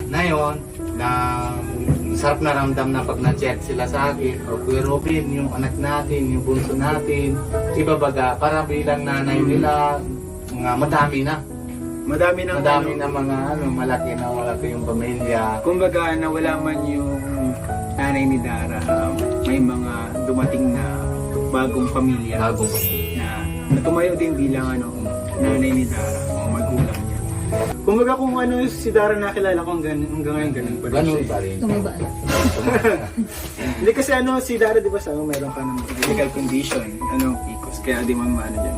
na yon na sarap na ramdam na pag na-chat sila sa akin, o Kuya Robin, yung anak natin, yung bunso natin, iba baga, para bilang nanay nila, mga madami na. Madami na mga malaki yung pamilya. Kumbaga, nawala man yung nanay ni Dara, may mga dumating na bagong pamilya. Na tumayo din bilang nanay ni Dara, o magulang niya. Kumbaga kung si Dara nakilala ko hanggang ngayon, ganun pa rin Ganun siya. pa rin. Tumibala. Hindi kasi si Dara, di ba meron ka ng medical condition, PCOS, kaya di man maano dyan.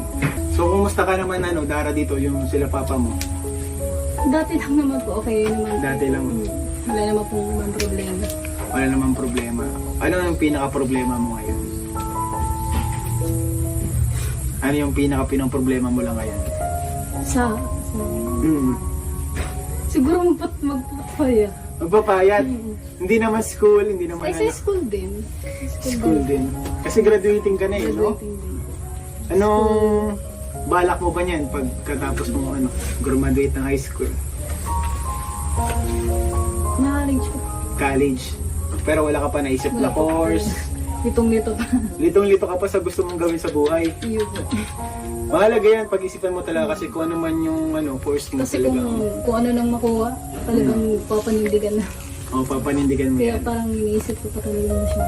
So, kumusta ka naman, Dara, dito, yung sila papa mo? Dati lang naman po, okay naman. Dati lang. Wala naman po naman problema. Wala namang problema. Ano yung pinaka-problema mo ngayon? Ano yung pinaka-problema mo lang ngayon? Siguro magpapaya. Magpapayat? Hindi naman school, hindi naman Ay, sa school din. School din. Kasi graduating ka na no? Graduating din. Anong balak mo ba niyan pagkatapos mo graduate ng high school? Knowledge ko. College. Pero wala ka pa naisip na course. Litong-lito pa. Litong-lito ka pa sa gusto mong gawin sa buhay. Iyo po. Mahalaga yan, pag-isipan mo talaga kasi kung ano man yung course mo Kasi talaga. kung ano nang makuha, talagang papanindigan na. O, papanindigan mo Kaya yan. parang iniisip ko pa talaga na siya.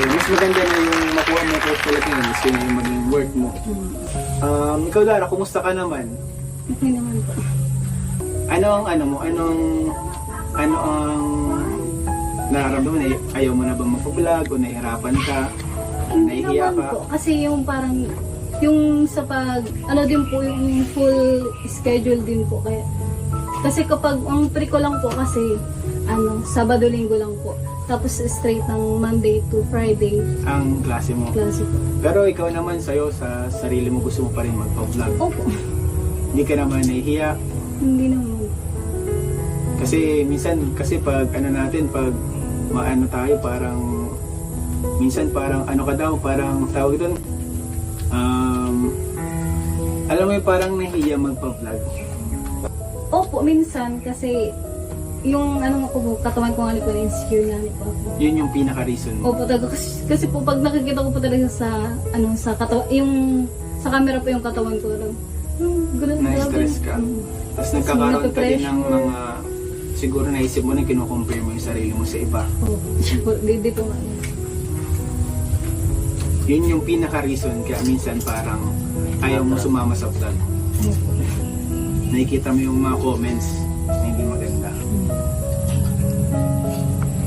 Mas maganda na yung makuha mo course talaga yun. Mas yun yung maging work mo. Ikaw, Lara, kumusta ka naman? Okay naman po. Ano ang nararamdaman? Ayaw mo na bang mag-vlog o nahihirapan ka? Hindi Nahihiya naman ka? po. Kasi yung parang, yung sa din po, yung full schedule din po. Kasi kapag, ang pre ko lang po kasi, Sabado, Linggo lang po. Tapos straight ng Monday to Friday, Ang klase mo. klase po. Pero ikaw naman sa'yo, sa sarili mo gusto mo pa rin mag-vlog. Opo. Hindi ka naman nahihiya. Hindi naman. Kasi minsan, pag pag maano tayo, minsan parang parang tawag doon, alam mo yung parang nahihiya magpa-vlog. Opo, minsan kasi yung katawan ko nga po insecure nga po ako. Yun yung pinaka-reason mo. Opo, talaga kasi po pag nakikita ko po talaga sa katawan, yung sa camera po yung katawan ko lang. Ganun Na-stress ka. Tapos nagkakaroon ka din ng pressure. mga, siguro naisip mo na kinukompare mo yung sarili mo sa iba. Opo, di po nga. Yun yung pinaka-reason kaya minsan parang ayaw mo sumama sa vlog. Opo. Nakikita mo yung mga comments na hindi maganda.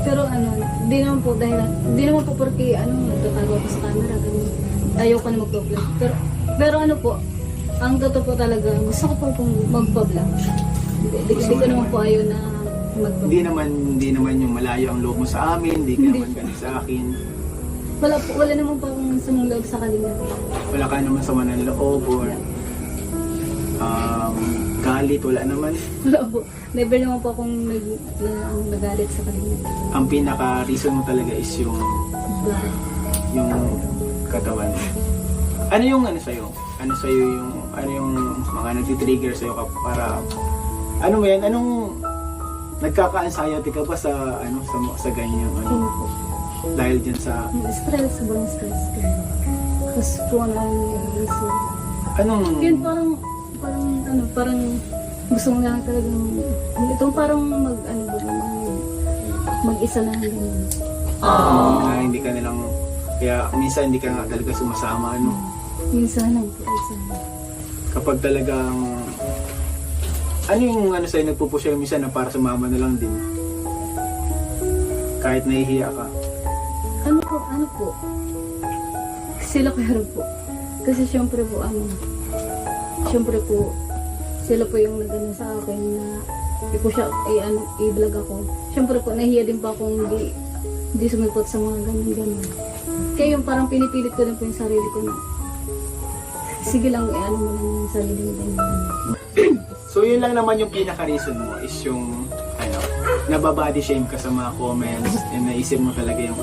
Pero di naman po porque nagtatago ako sa camera, ganun. Ayaw ko na mag-vlog. Pero ang totoo po talaga, gusto ko pong mag-vlog. Hindi ko naman po ayaw na mag-vlog. Hindi naman yung malayo ang loob mo sa amin, hindi ka naman ganun sa akin. Wala naman po akong samang loob sa kanila. Wala ka naman sama ng loob or galit, wala naman. Wala po. Never naman po akong nagalit sa kanila. Ang pinaka-reason mo talaga is yung katawan mo. Ano yung sa'yo? Ano yung mga nagtitrigger sa'yo para mo yan? Anong nagkaka-anxiety ka ba sa ganyan Po. dahil dyan sa Sobrang stress. Tapos po ang isip. anong Yun parang gusto mo lang talagang itong parang mag-isa lang ganyan. hindi ka nilang kaya minsan hindi ka nga talaga sumasama Minsan lang po. kapag talagang yung sa'yo nagpupush yung minsan na para sumama na lang din kahit nahihiya ka. Ano po? Sila pero po. Kasi syempre po sila po yung nagano sa akin na i-vlog ako. Syempre po nahihiya din pa akong hindi sumipot sa mga ganun. Kaya yung parang pinipilit ko lang po yung sarili ko na sige lang, mo lang yung sarili mo ganyan. So yun lang naman yung pinaka-reason mo is yung nababody shame ka sa mga comments and naisip mo talaga yung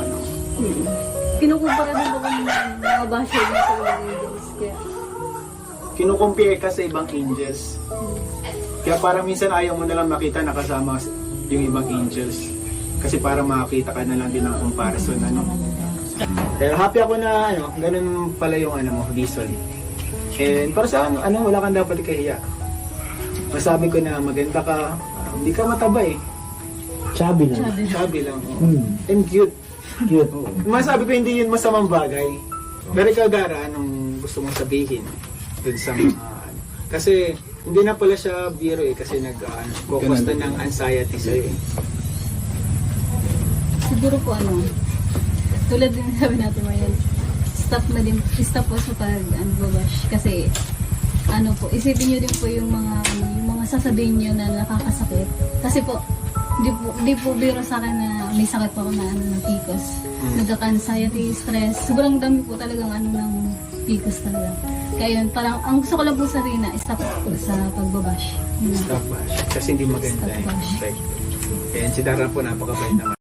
Kinukumpara din po kung mga basher din sa mga videos. Kaya kinukompare ka sa ibang angels. Kaya parang minsan ayaw mo na lang makita nakasama yung ibang angels. Kasi parang makakita ka na lang din ng comparison. Ano? Kaya happy ako na ganun pala yung mo, visual. And para sa wala kang dapat ikahiya. Masabi ko na maganda ka, hindi ka mataba eh. Chubby lang. Chubby lang. Hmm. And cute. Cute. Masabi ko hindi yun masamang bagay. Pero ikaw, Dara, anong gusto mong sabihin dun sa mga kasi hindi na pala siya biro eh kasi nag-focus na ng anxiety sa'yo eh. Siguro po tulad din sabi natin ngayon, stop po sa pag-babash kasi po, isipin niyo din po yung mga sasabihin niyo na nakakasakit. Kasi po, di po biro sa akin na may sakit po ako na ng PCOS. Nagka-anxiety, stress. Sobrang dami po talagang ng PCOS talaga. Kaya yun, parang ang gusto ko lang po sa Rina, stop po sa pagbabash. Stop bash. Kasi hindi maganda Stop eh. bash. Right. And si Dara po napakabait naman.